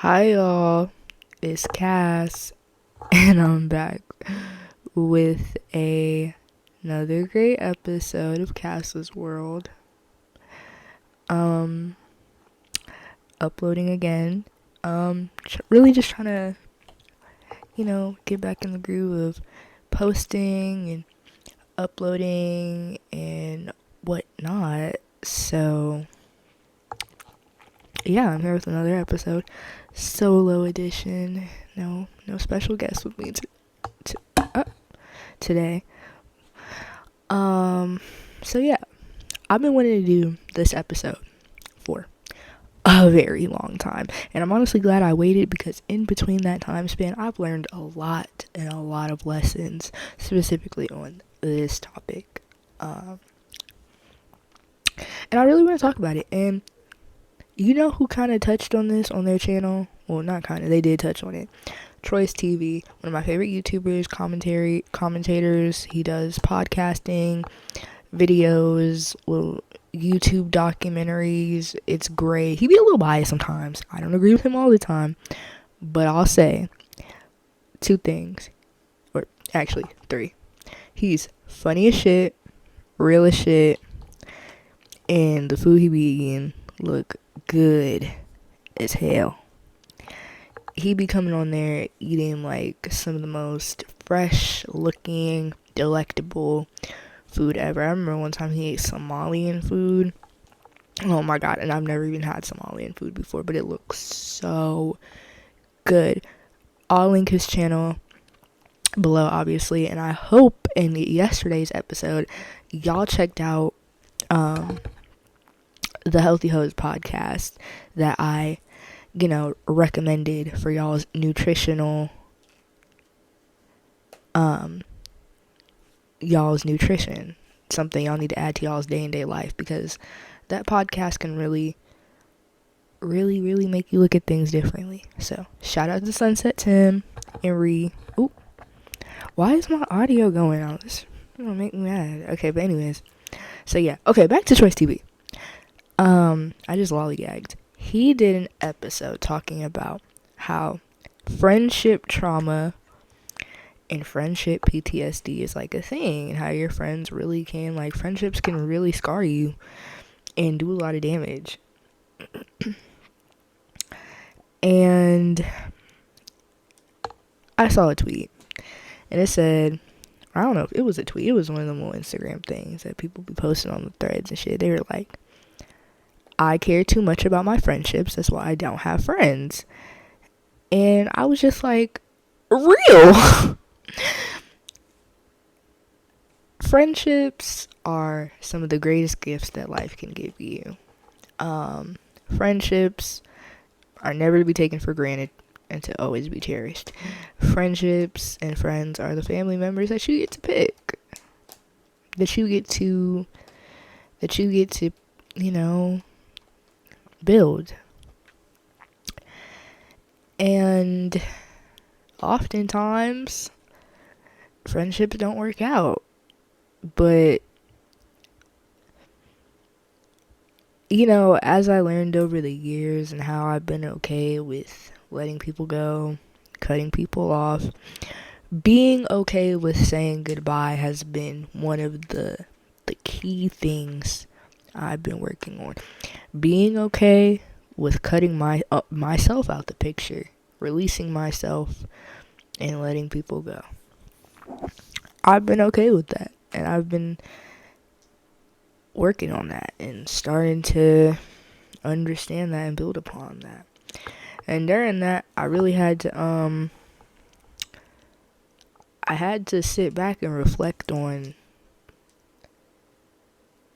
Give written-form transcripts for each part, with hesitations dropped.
Hi y'all, it's Cass, and I'm back with another great episode of Cass's World. Um, Uploading again. Really just trying to, get back in the groove of posting and uploading and whatnot. So, yeah, I'm here with another episode, solo edition. No special guest with me today. So yeah, I've been wanting to do this episode for a very long time, and I'm honestly glad I waited because in between that time span, I've learned a lot and a lot of lessons specifically on this topic. And I really want to talk about it. And you know who kind of touched on this on their channel? Well, not kind of, they did touch on it. Troy's TV, one of my favorite YouTubers, commentators. He does podcasting, videos, little YouTube documentaries. It's great. He be a little biased sometimes. I don't agree with him all the time, but I'll say two things, or actually three. He's funny as shit, real as shit, and the food he be eating look good as hell. He be coming on there eating like some of the most fresh looking, delectable food ever. I remember one time he ate Somalian food. Oh my god, and I've never even had Somalian food before, but it looks so good. I'll link his channel below, obviously, and I hope in yesterday's episode y'all checked out the Healthy Hoes podcast that I recommended for y'all's nutrition, something y'all need to add to y'all's day-to-day life, because that podcast can really make you look at things differently. So shout out to Sunset Tim and Ree. Ooh, why is my audio going out? This gonna make me mad. Okay, but anyways, so yeah, okay, back to Choice TV. I just lollygagged. He did an episode talking about how friendship trauma and friendship PTSD is like a thing, and how your friends really can, like, friendships can really scar you and do a lot of damage. And I saw a tweet, and it said, I don't know if it was a tweet, it was one of them little Instagram things that people be posting on the threads and shit. They were like, I care too much about my friendships, that's why I don't have friends. And I was just like, real. Friendships are some of the greatest gifts that life can give you. Friendships are never to be taken for granted and to always be cherished. Friendships and friends are the family members that you get to pick, that you get to build. And oftentimes friendships don't work out, but as I learned over the years and how I've been okay with letting people go, cutting people off, being okay with saying goodbye has been one of the key things I've been working on. Being okay with cutting myself out the picture, releasing myself, and letting people go. I've been okay with that, and I've been working on that and starting to understand that and build upon that. And during that, I really had to sit back and reflect on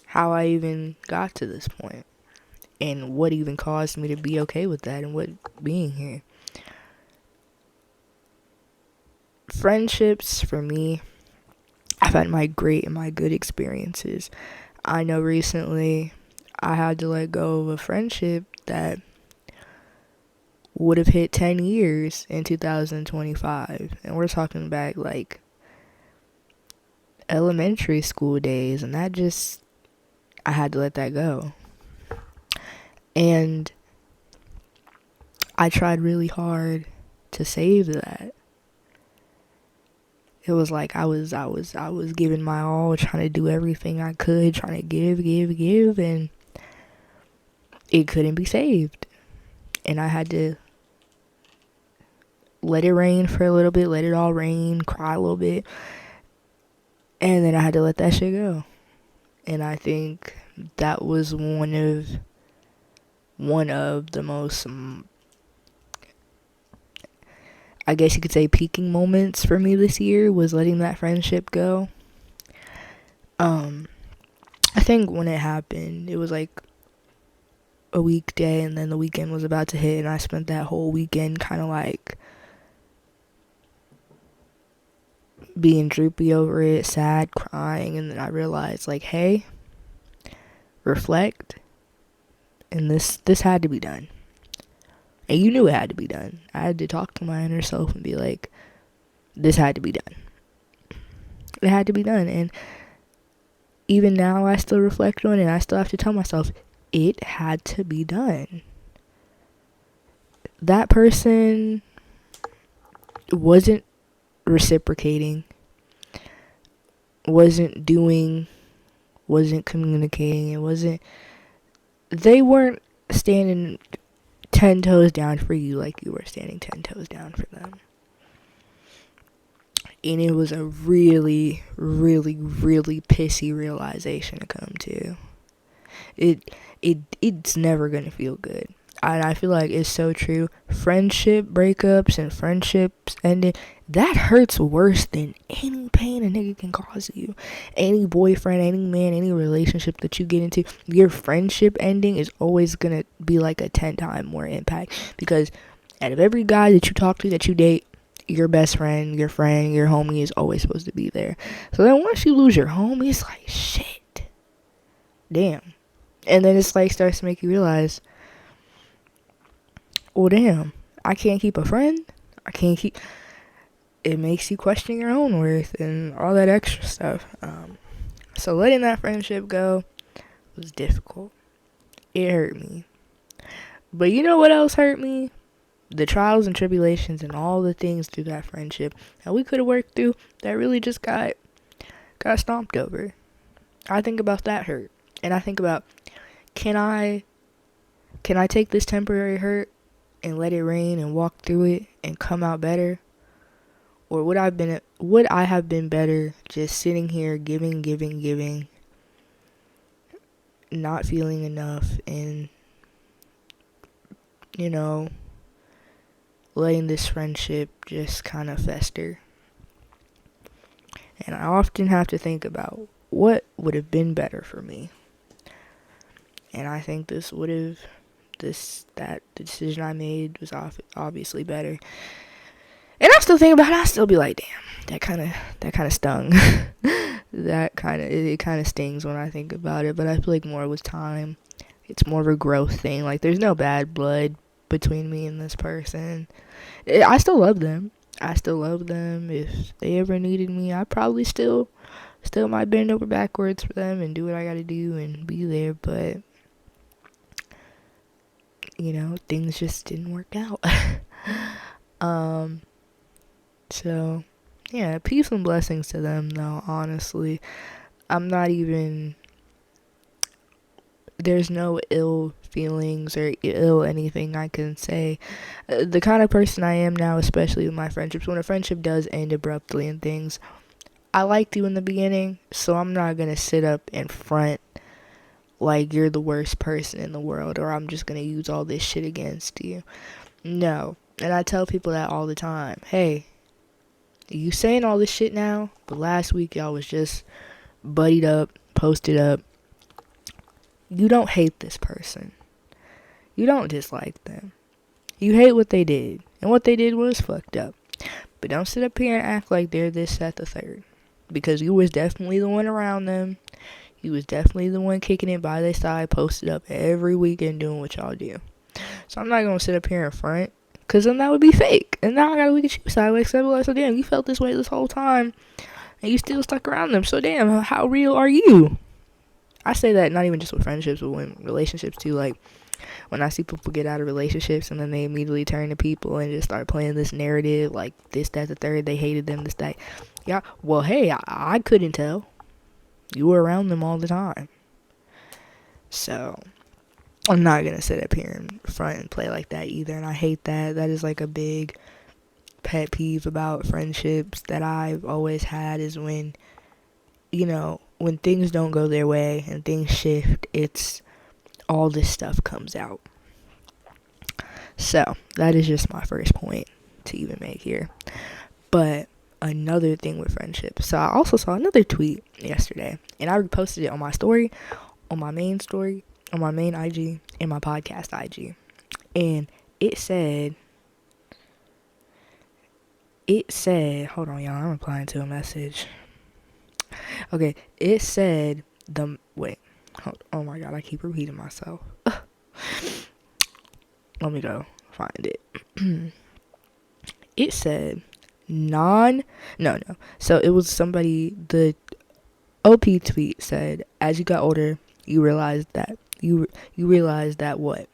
how I even got to this point and what even caused me to be okay with that and what being here. Friendships, for me, I've had my great and my good experiences. I know recently I had to let go of a friendship that would have hit 10 years in 2025. And we're talking back like elementary school days, and I had to let that go. And I tried really hard to save that. It was like I was giving my all, trying to do everything I could, trying to give, and it couldn't be saved. And I had to let it rain for a little bit, let it all rain, cry a little bit, and then I had to let that shit go. And I think that was one of the most, I guess you could say, peaking moments for me this year, was letting that friendship go. I think when it happened, it was like a weekday, and then the weekend was about to hit, and I spent that whole weekend kind of like being droopy over it, sad, crying, and then I realized, like, hey, reflect, and this had to be done. And you knew it had to be done. I had to talk to my inner self and be like, this had to be done. It had to be done. And even now, I still reflect on it. I still have to tell myself, it had to be done. That person wasn't reciprocating, wasn't doing, wasn't communicating. They weren't standing 10 toes down for you like you were standing 10 toes down for them. And it was a really, really, really pissy realization to come to. It's never gonna feel good. And I feel like it's so true. Friendship breakups and friendships ending, that hurts worse than any pain a nigga can cause you. Any boyfriend, any man, any relationship that you get into, your friendship ending is always gonna be like a 10 times more impact. Because out of every guy that you talk to, that you date, your best friend, your homie is always supposed to be there. So then once you lose your homie, it's like, shit. Damn. And then it's like, starts to make you realize, well, damn, I can't keep a friend. It makes you question your own worth and all that extra stuff. So letting that friendship go was difficult. It hurt me. But you know what else hurt me? The trials and tribulations and all the things through that friendship that we could have worked through that really just got stomped over. I think about that hurt. And I think about, can I take this temporary hurt and let it rain and walk through it and come out better? Or would I have been better just sitting here giving, not feeling enough, and, letting this friendship just kind of fester? And I often have to think about what would have been better for me. And I think that the decision I made was obviously better. And I still think about it. I still be like, damn, that kind of stung. It kind of stings when I think about it. But I feel like more with time, it's more of a growth thing. Like, there's no bad blood between me and this person. I still love them. If they ever needed me, I probably still might bend over backwards for them and do what I gotta do and be there. But things just didn't work out. So, yeah, peace and blessings to them, though, honestly. There's no ill feelings or ill anything I can say. The kind of person I am now, especially with my friendships, when a friendship does end abruptly and things, I liked you in the beginning, so I'm not gonna sit up in front like you're the worst person in the world, or I'm just gonna use all this shit against you. No. And I tell people that all the time. Hey, you saying all this shit now, but last week y'all was just buddied up, posted up. You don't hate this person. You don't dislike them. You hate what they did. And what they did was fucked up. But don't sit up here and act like they're this, that, the third. Because you was definitely the one around them. You was definitely the one kicking it by their side, posted up every weekend doing what y'all do. So I'm not going to sit up here in front, because then that would be fake. And now I got to look at you sideways. So damn, you felt this way this whole time, and you still stuck around them. So damn, how real are you? I say that not even just with friendships, but with relationships too. Like, when I see people get out of relationships and then they immediately turn to people and just start playing this narrative like this, that, the third, they hated them, this, that. Yeah, well, hey, I couldn't tell. You were around them all the time. So, I'm not going to sit up here in front and play like that either, and I hate that. That is like a big pet peeve about friendships that I've always had, is when, when things don't go their way and things shift, it's all this stuff comes out. So, that is just my first point to even make here. But another thing with friendships. So, I also saw another tweet yesterday, and I reposted it on my story, on my main story, on my main IG, and my podcast IG. And it said, hold on, y'all, I'm replying to a message. Okay, it said, oh my god, I keep repeating myself. Let me go find it. It said, so it was somebody, the OP tweet said, as you got older, you realized that, you realized that what?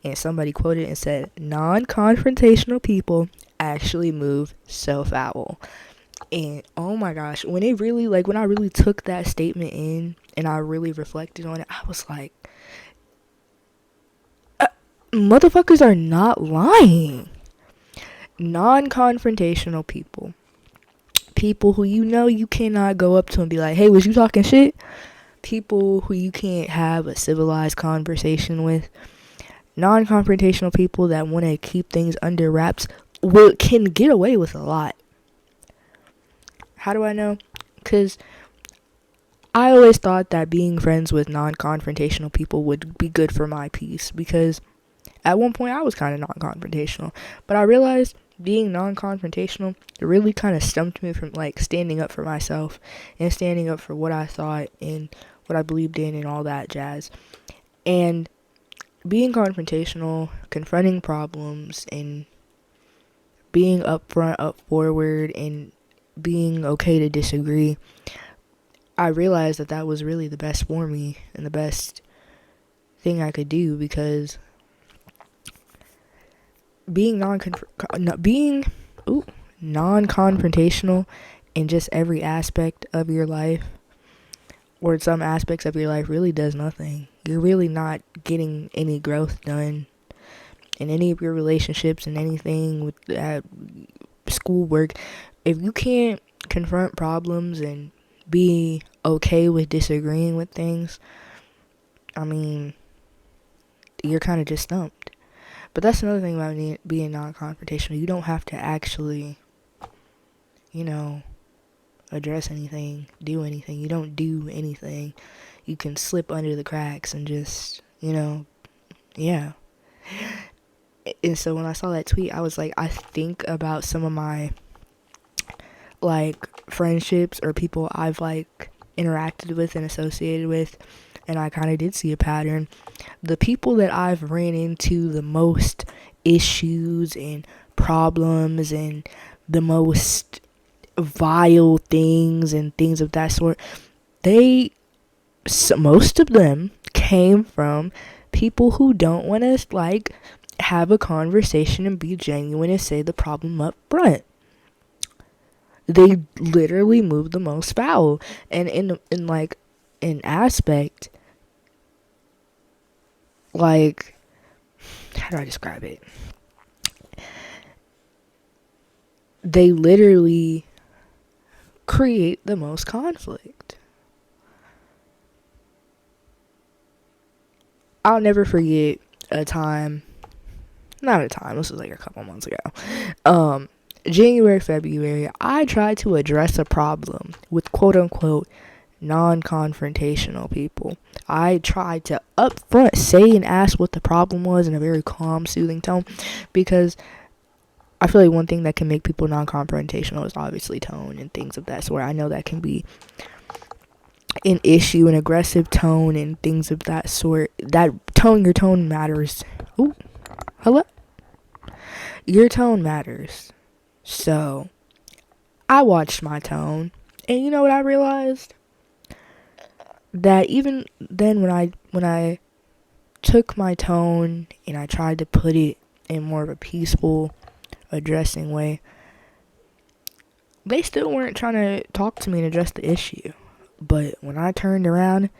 And somebody quoted and said, non-confrontational people actually move so foul. And oh my gosh, when I really took that statement in and I really reflected on it, I was like, motherfuckers are not lying. Non-confrontational people who you cannot go up to and be like, hey, was you talking shit? People who you can't have a civilized conversation with. Non-confrontational people that want to keep things under wraps can get away with a lot. How do I know? Because I always thought that being friends with non-confrontational people would be good for my peace, because at one point I was kind of non-confrontational, but I realized being non-confrontational, it really kind of stumped me from like standing up for myself and standing up for what I thought and what I believed in and all that jazz. And being confrontational, confronting problems, and being upfront, up forward, and being okay to disagree, I realized that was really the best for me and the best thing I could do, because being non-confrontational in just every aspect of your life, or in some aspects of your life, really does nothing. You're really not getting any growth done in any of your relationships and anything with schoolwork. If you can't confront problems and be okay with disagreeing with things, I mean, you're kind of just stumped. But that's another thing about being non-confrontational. You don't have to actually, address anything, do anything. You don't do anything. You can slip under the cracks and just, yeah. And so when I saw that tweet, I was like, I think about some of my, friendships or people I've, interacted with and associated with, and I kind of did see a pattern. The people that I've ran into the most issues and problems and the most vile things and things of that sort, most of them came from people who don't want to, have a conversation and be genuine and say the problem up front. They literally move the most foul. And in an aspect, how do I describe it? They literally create the most conflict. I'll never forget this was a couple months ago. January, February, I tried to address a problem with quote unquote non-confrontational people. I tried to upfront say and ask what the problem was in a very calm, soothing tone, because I feel like one thing that can make people non-confrontational is obviously tone and things of that sort. I know that can be an issue, an aggressive tone and things of that sort. Your tone matters. Ooh, hello? Your tone matters. So, I watched my tone, and you know what I realized? That even then when I took my tone and I tried to put it in more of a peaceful, addressing way, they still weren't trying to talk to me and address the issue. But when I turned around,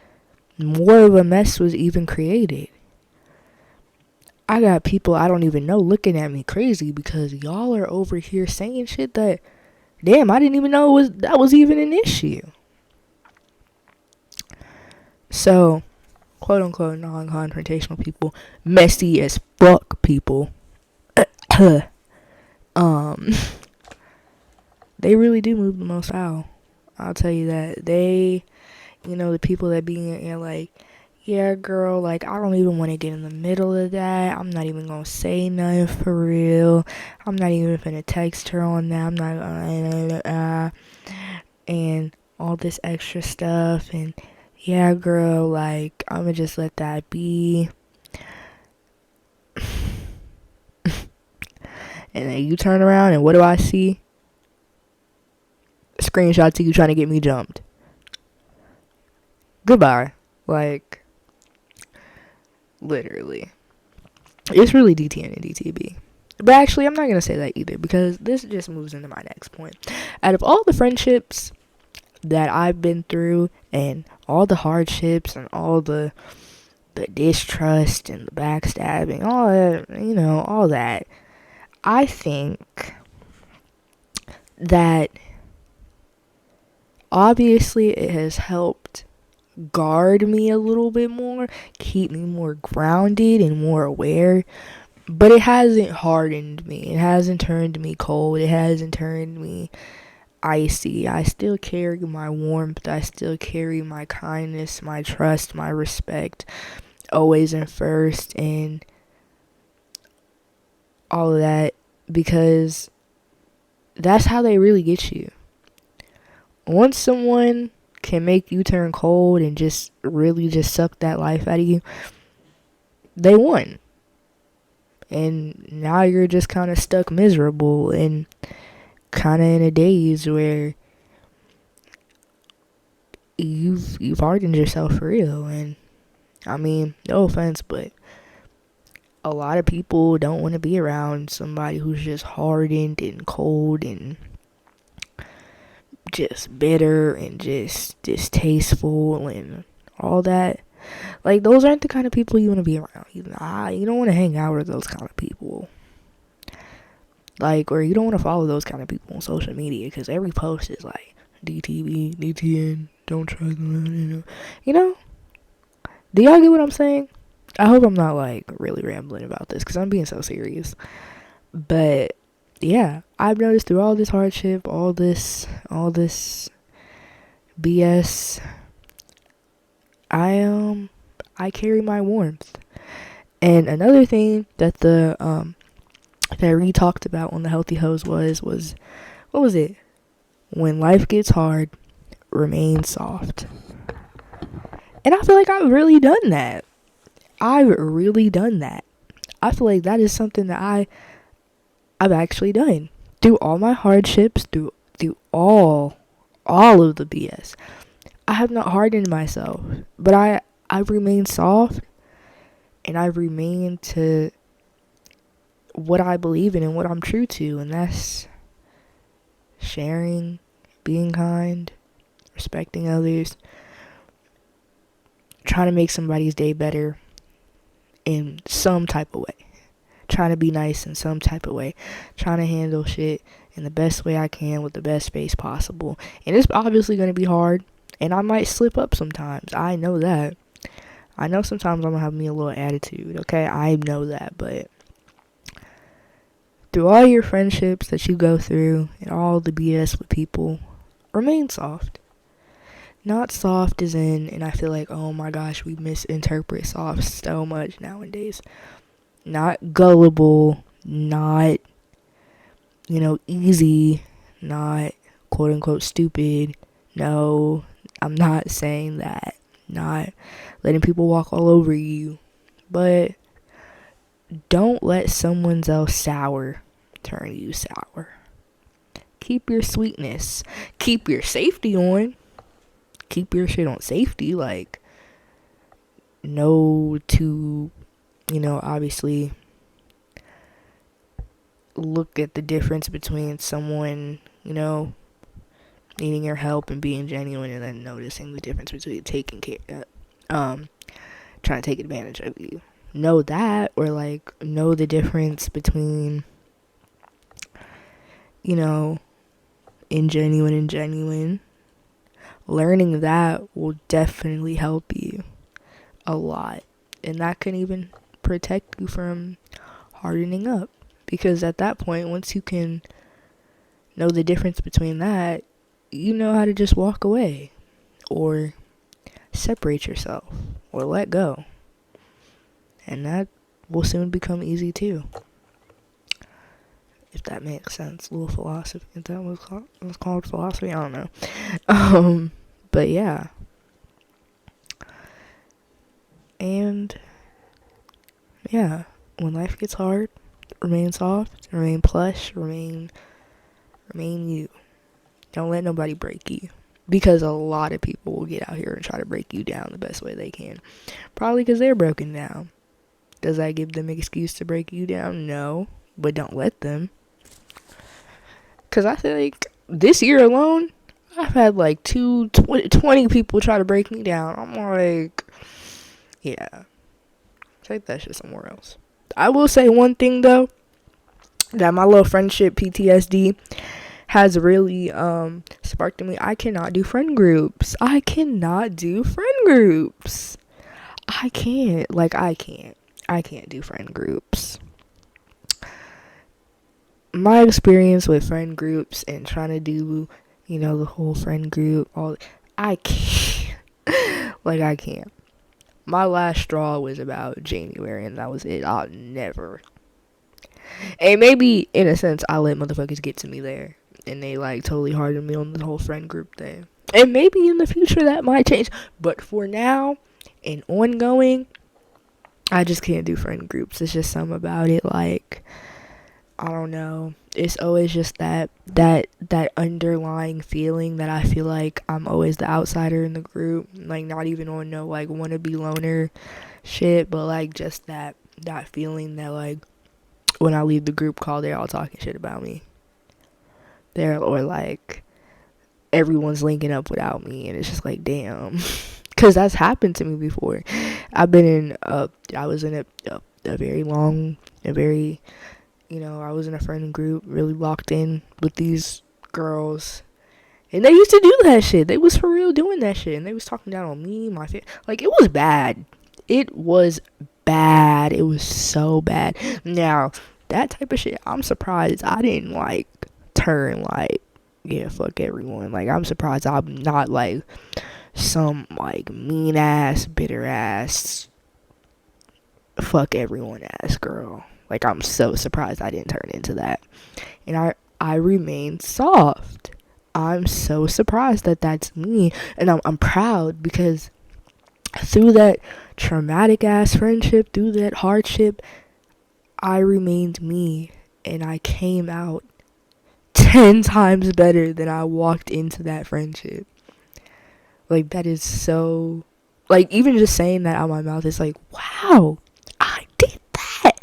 more of a mess was even created. I got people I don't even know looking at me crazy because y'all are over here saying shit that, damn, I didn't even know that was even an issue. So, quote unquote non-confrontational people, messy as fuck people, they really do move the most out. I'll tell you that. They, the people that be in there like, yeah, girl, like, I don't even want to get in the middle of that. I'm not even going to say nothing for real. I'm not even going to text her on that. I'm not going and all this extra stuff. And, yeah, girl, like, I'm going to just let that be. And then you turn around and what do I see? Screenshots of you trying to get me jumped. Goodbye. Like, literally. It's really DTN and DTB. But actually, I'm not going to say that either because this just moves into my next point. Out of all the friendships that I've been through and all the hardships and all the distrust and the backstabbing, all that, all that, I think that obviously it has helped guard me a little bit more, keep me more grounded and more aware, but it hasn't hardened me. It hasn't turned me cold. It hasn't turned me icy. I still carry my warmth. I still carry my kindness, my trust, my respect, always in first, and all of that, because that's how they really get you. Once someone can make you turn cold and just really just suck that life out of you, they won. And now you're just kind of stuck miserable and kind of in a daze where you've hardened yourself for real. And I mean, no offense, but a lot of people don't want to be around somebody who's just hardened and cold and just bitter and just distasteful and all that. Like, those aren't the kind of people you want to be around. You don't want to hang out with those kind of people. Like, or you don't want to follow those kind of people on social media because every post is like, DTV, DTN, don't trust them, Do y'all get what I'm saying? I hope I'm not, like, really rambling about this because I'm being so serious. But, yeah, I've noticed through all this hardship, all this BS, I carry my warmth. And another thing that that Reed talked about on the Healthy Hose was what was it? When life gets hard, remain soft. And I feel like I've really done that. I feel like that is something that I've actually done. Through all my hardships, through all of the BS, I have not hardened myself. But I've remained soft, and I've remained to what I believe in and what I'm true to, and that's sharing, being kind, respecting others, trying to make somebody's day better in some type of way, trying to be nice in some type of way, trying to handle shit in the best way I can with the best space possible. And it's obviously going to be hard, and I might slip up sometimes. I know that. I know sometimes I'm going to have me a little attitude, okay? I know that, but through all your friendships that you go through and all the BS with people, remain soft. Not soft as in, and I feel like, oh my gosh, we misinterpret soft so much nowadays. Not gullible, not, easy, not quote unquote stupid. No, I'm not saying that. Not letting people walk all over you. But don't let someone else sour turn you sour. Keep your sweetness. Keep your safety on. Keep your shit on safety. Like, know to, obviously look at the difference between someone, needing your help and being genuine, and then noticing the difference between taking care, trying to take advantage of you. Know that, or like know the difference between, ingenuine and genuine. Learning that will definitely help you a lot, and that can even protect you from hardening up, because at that point, once you can know the difference between that, you know how to just walk away or separate yourself or let go, and that will soon become easy too, if that makes sense. A little philosophy, if that was called philosophy, I don't know. But yeah, and yeah, when life gets hard, remain soft, remain plush, remain you. Don't let nobody break you, because a lot of people will get out here and try to break you down the best way they can, probably because they're broken down. Does that give them an excuse to break you down? No, but don't let them. Because I feel like this year alone, I've had like 20 people try to break me down. I'm like, yeah, take that shit somewhere else. I will say one thing though, that my little friendship PTSD has really sparked in me. I cannot do friend groups. I can't do friend groups. I can't do friend groups. My experience with friend groups and trying to do, the whole friend group, I can't. I can't. My last straw was about January, and that was it. I'll never. And maybe, in a sense, I let motherfuckers get to me there, and they, totally hardened me on the whole friend group thing. And maybe in the future that might change. But for now, and ongoing, I just can't do friend groups. It's just something about it, I don't know. It's always just that underlying feeling that I feel like I'm always the outsider in the group. Not even on no, wannabe loner shit, but, just that feeling that, when I leave the group call, they're all talking shit about me. Or, everyone's linking up without me, and it's just damn. Because that's happened to me before. I was in a very long, I was in a friend group, really locked in with these girls, and they used to do that shit. They was for real doing that shit, and they was talking down on me, my family. It was bad. It was bad. It was so bad. Now, that type of shit, I'm surprised I didn't, turn, yeah, fuck everyone. I'm surprised I'm not, some, mean ass, bitter ass, fuck everyone ass girl. I'm so surprised I didn't turn into that. And I remain soft. I'm so surprised that that's me. And I'm proud, because through that traumatic ass friendship, through that hardship, I remained me. And I came out 10 times better than I walked into that friendship. That is so... even just saying that out of my mouth is wow, I did that.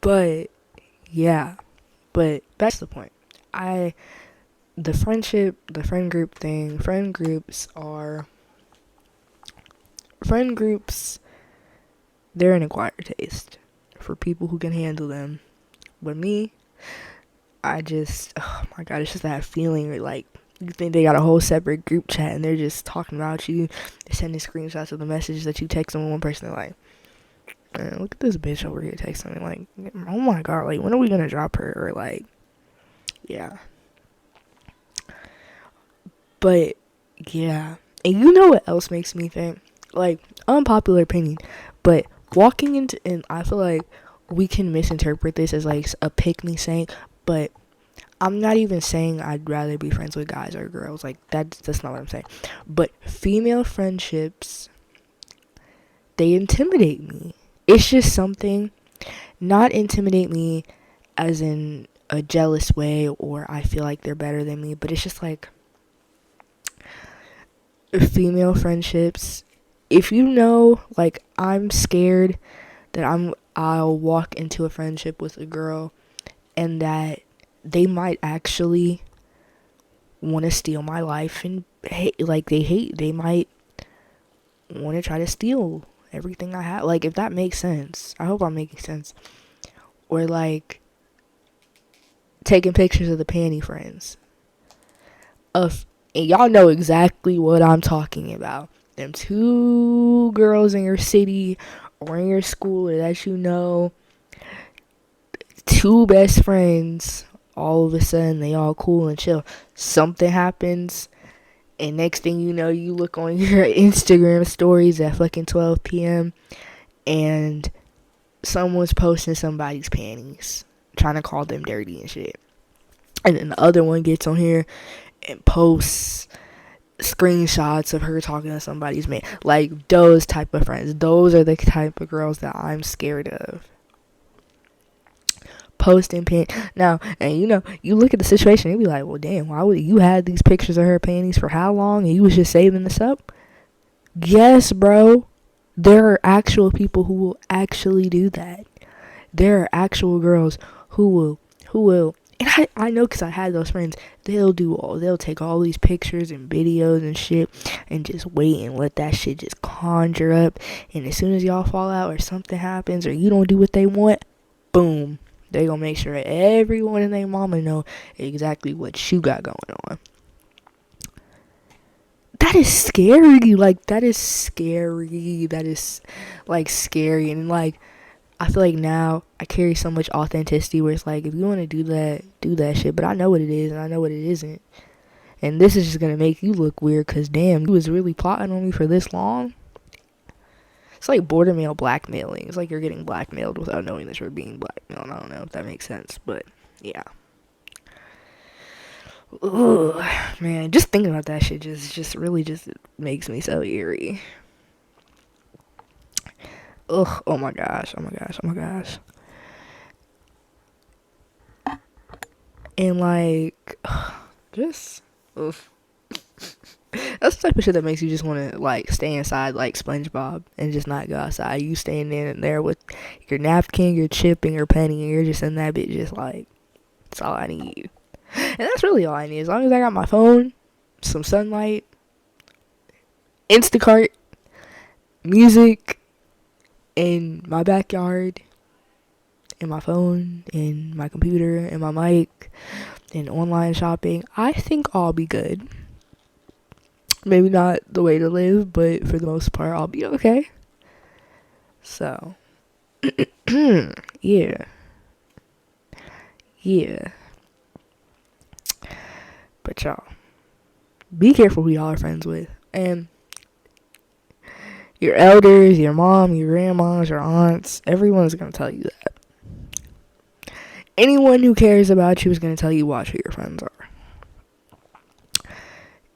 But yeah, but that's the point. The friend groups, they're an acquired taste for people who can handle them. But me, oh my god, it's just that feeling where you think they got a whole separate group chat and they're just talking about you. They're sending screenshots of the messages that you text them with one person. They're man, look at this bitch over here texting me. Oh my god, when are we gonna drop her? Or yeah. But yeah, and you know what else makes me think? Unpopular opinion, but walking into, and I feel like we can misinterpret this as a pick me saying, but I'm not even saying I'd rather be friends with guys or girls. That's not what I'm saying. But female friendships, they intimidate me. It's just something, not intimidate me as in a jealous way or I feel like they're better than me, but it's just female friendships, if you know, like, I'm scared that I'll walk into a friendship with a girl and that they might actually want to steal my life and they might want to try to steal everything I have. Like, if that makes sense. I hope I'm making sense. Or, like, taking pictures of the panty friends. And y'all know exactly what I'm talking about. Them two girls in your city or in your school that you know, two best friends, all of a sudden they all cool and chill. Something happens, and next thing you know, you look on your Instagram stories at fucking 12 p.m. and someone's posting somebody's panties, trying to call them dirty and shit. And then the other one gets on here and posts screenshots of her talking to somebody's man. Like, those type of friends. Those are the type of girls that I'm scared of. Posting now, and you look at the situation and you be like, well, damn, why would you had these pictures of her panties for how long and you was just saving this up? Yes, bro. There are actual people who will actually do that. There are actual girls who will, and I know because I had those friends. They'll take all these pictures and videos and shit and just wait and let that shit just conjure up. And as soon as y'all fall out or something happens or you don't do what they want, boom. They gonna make sure everyone and their mama know exactly what you got going on. That is scary. Like, that is scary. That is, like, scary. And, like, I feel like now I carry so much authenticity where it's like, if you want to do that shit. But I know what it is and I know what it isn't. And this is just gonna make you look weird because, damn, you was really plotting on me for this long. It's like border mail blackmailing. It's like you're getting blackmailed without knowing that you're being blackmailed. I don't know if that makes sense, but yeah. Ugh, man, just thinking about that shit just really makes me so eerie. Ugh, oh my gosh. And like, just, ugh. That's the type of shit that makes you just want to, like, stay inside like SpongeBob and just not go outside. You staying in there with your napkin, your chip, and your penny, and you're just in that bitch just like, that's all I need. And that's really all I need. As long as I got my phone, some sunlight, Instacart, music, in my backyard, and my phone, and my computer, and my mic, and online shopping, I think I'll be good. Maybe not the way to live, but for the most part, I'll be okay. So, yeah. But y'all, be careful who y'all are friends with. And your elders, your mom, your grandmas, your aunts, everyone's going to tell you that. Anyone who cares about you is going to tell you watch who your friends are.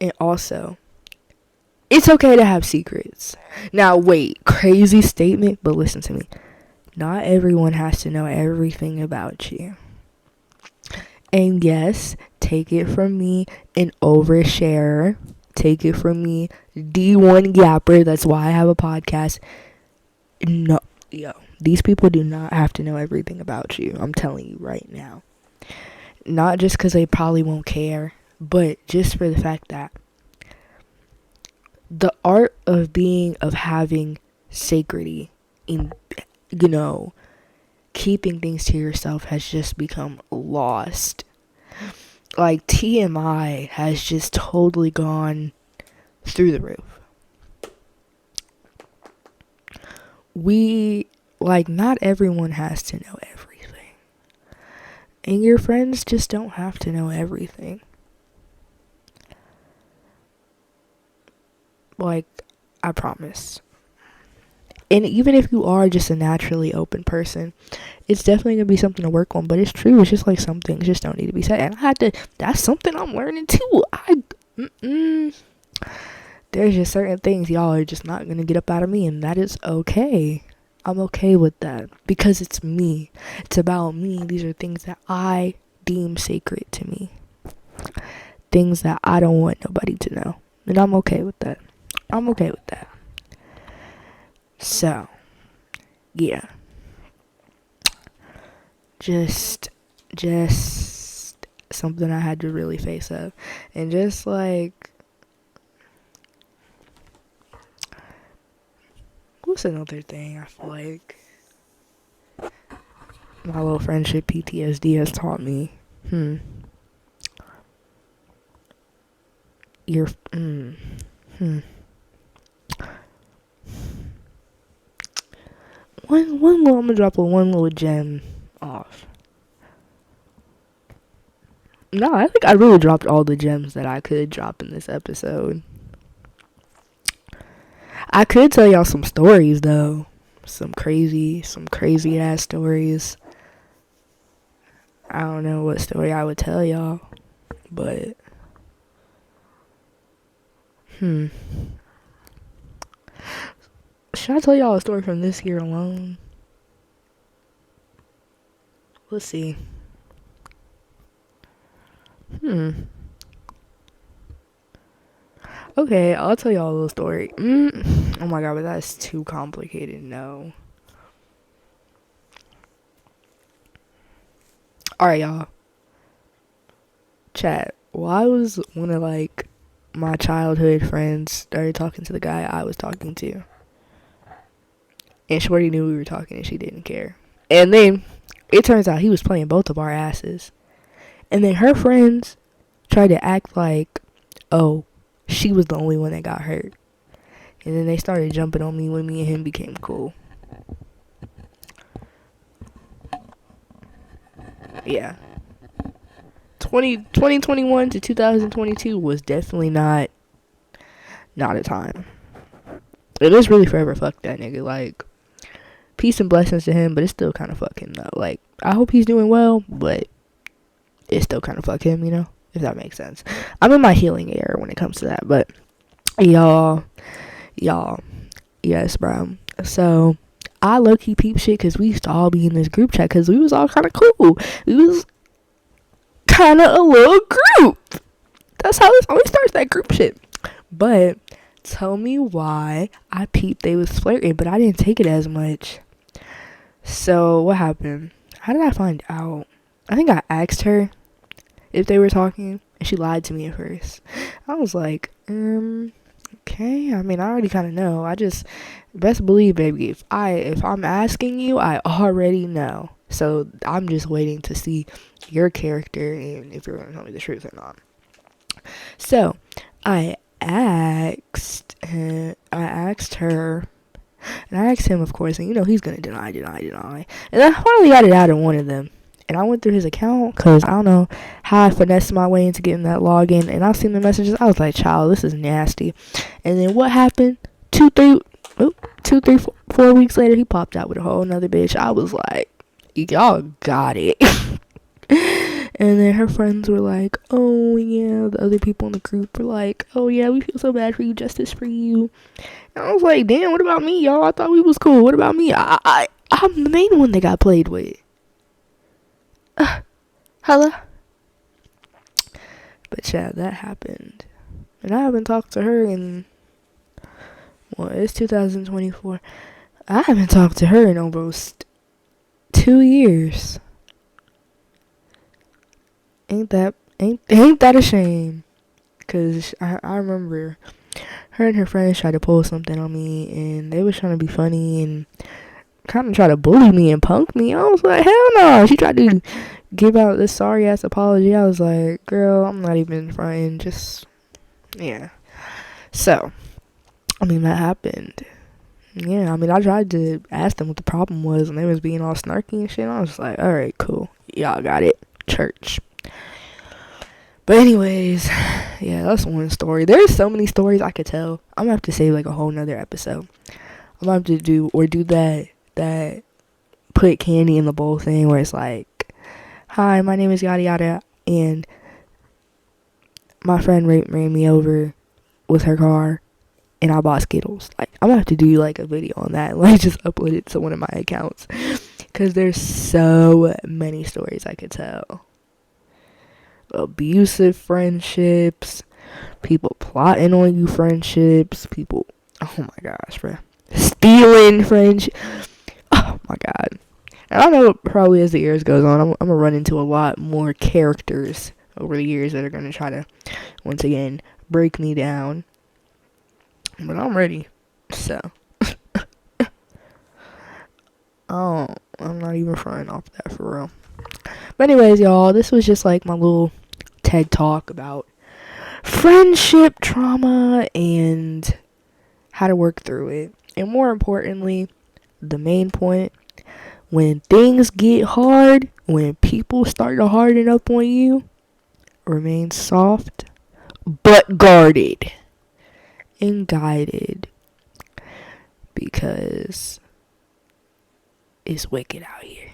And also, it's okay to have secrets. Now, wait, crazy statement, but listen to me. Not everyone has to know everything about you. And yes, take it from me, an oversharer. Take it from me, D1 Gapper. That's why I have a podcast. No, these people do not have to know everything about you. I'm telling you right now. Not just because they probably won't care, but just for the fact that the art of having sacredity in, keeping things to yourself has just become lost. Like, TMI has just totally gone through the roof. Not everyone has to know everything. And your friends just don't have to know everything. Like, I promise. And even if you are just a naturally open person, it's definitely going to be something to work on. But it's true. It's just like some things just don't need to be said. And that's something I'm learning too. There's just certain things y'all are just not going to get up out of me. And that is okay. I'm okay with that. Because it's me. It's about me. These are things that I deem sacred to me. Things that I don't want nobody to know. And I'm okay with that. I'm okay with that. So, yeah. Just something I had to really face up. And just like, what's another thing I feel like my little friendship PTSD has taught me? You're, One little, I'm gonna drop one little gem off. No, I think I really dropped all the gems that I could drop in this episode. I could tell y'all some stories though. Some crazy ass stories. I don't know what story I would tell y'all, but should I tell y'all a story from this year alone? Let's see. Okay, I'll tell y'all a little story. Oh my god, but that's too complicated. No. Alright, y'all. Chat. Well, I was one of like my childhood friends started talking to the guy I was talking to. And Shorty knew we were talking and she didn't care. And then it turns out he was playing both of our asses. And then her friends tried to act like, oh, she was the only one that got hurt. And then they started jumping on me when me and him became cool. Yeah. 2021 to 2022 was definitely not a time. It is really forever fuck that nigga. Like, peace and blessings to him, but it's still kind of fuck him though. Like, I hope he's doing well, but it's still kind of fuck him, you know? If that makes sense. I'm in my healing era when it comes to that, but y'all, yes, bro. So, I low-key peep shit because we used to all be in this group chat because we was all kind of cool. We was kind of a little group. That's how this always starts, that group shit. But tell me why I peeped they was flirting, but I didn't take it as much. So, what happened? How did I find out? I think I asked her if they were talking, and she lied to me at first. I was like, okay. I mean, I already kind of know. I just best believe, baby, if I'm asking you, I already know. So I'm just waiting to see your character and if you're gonna tell me the truth or not. So I asked her, and I asked him, of course, and you know he's gonna deny. And I finally got it out of one of them. And I went through his account because I don't know how I finessed my way into getting that login. And I seen the messages. I was like, child, this is nasty. And then what happened? 4 weeks later, he popped out with a whole nother bitch. I was like, y'all got it. And then her friends were like, oh, yeah. The other people in the group were like, oh, yeah, we feel so bad for you. Justice for you. And I was like, damn, what about me, y'all? I thought we was cool. What about me? I'm the main one that got played with. Hello? But yeah, that happened. And I haven't talked to her in, well, it's 2024. I haven't talked to her in almost 2 years. Ain't that a shame? Cause I remember her and her friends tried to pull something on me, and they was trying to be funny and kind of try to bully me and punk me. I was like, hell no. She tried to give out this sorry ass apology. I was like, girl, I'm not even fronting. Just, yeah. So, I mean, that happened. Yeah, I mean, I tried to ask them what the problem was, and they was being all snarky and shit. I was like, alright, cool. Y'all got it. Church. But anyways, yeah, that's one story. There's so many stories I could tell. I'm gonna have to save like a whole nother episode. I'm gonna have to do that put candy in the bowl thing where it's like, hi, my name is yada yada, and my friend ran me over with her car, and I bought Skittles. Like, I'm gonna have to do like a video on that and like just upload it to one of my accounts, because there's so many stories I could tell. Abusive friendships, people plotting on you friendships, people, oh my gosh, bro, stealing friendship. Oh my god. And I know probably as the years goes on, I'm gonna run into a lot more characters over the years that are gonna try to, once again, break me down. But I'm ready. So, oh, I'm not even frying off that for real. But anyways, y'all, this was just like my little TED talk about friendship trauma and how to work through it. And more importantly, the main point, when things get hard, when people start to harden up on you, remain soft but guarded and guided, because it's wicked out here.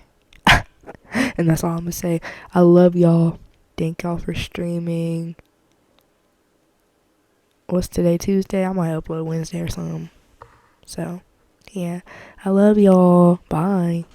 And that's all I'm gonna say. I love y'all. Thank y'all for streaming. What's today? Tuesday? I might upload Wednesday or something. So, yeah. I love y'all. Bye.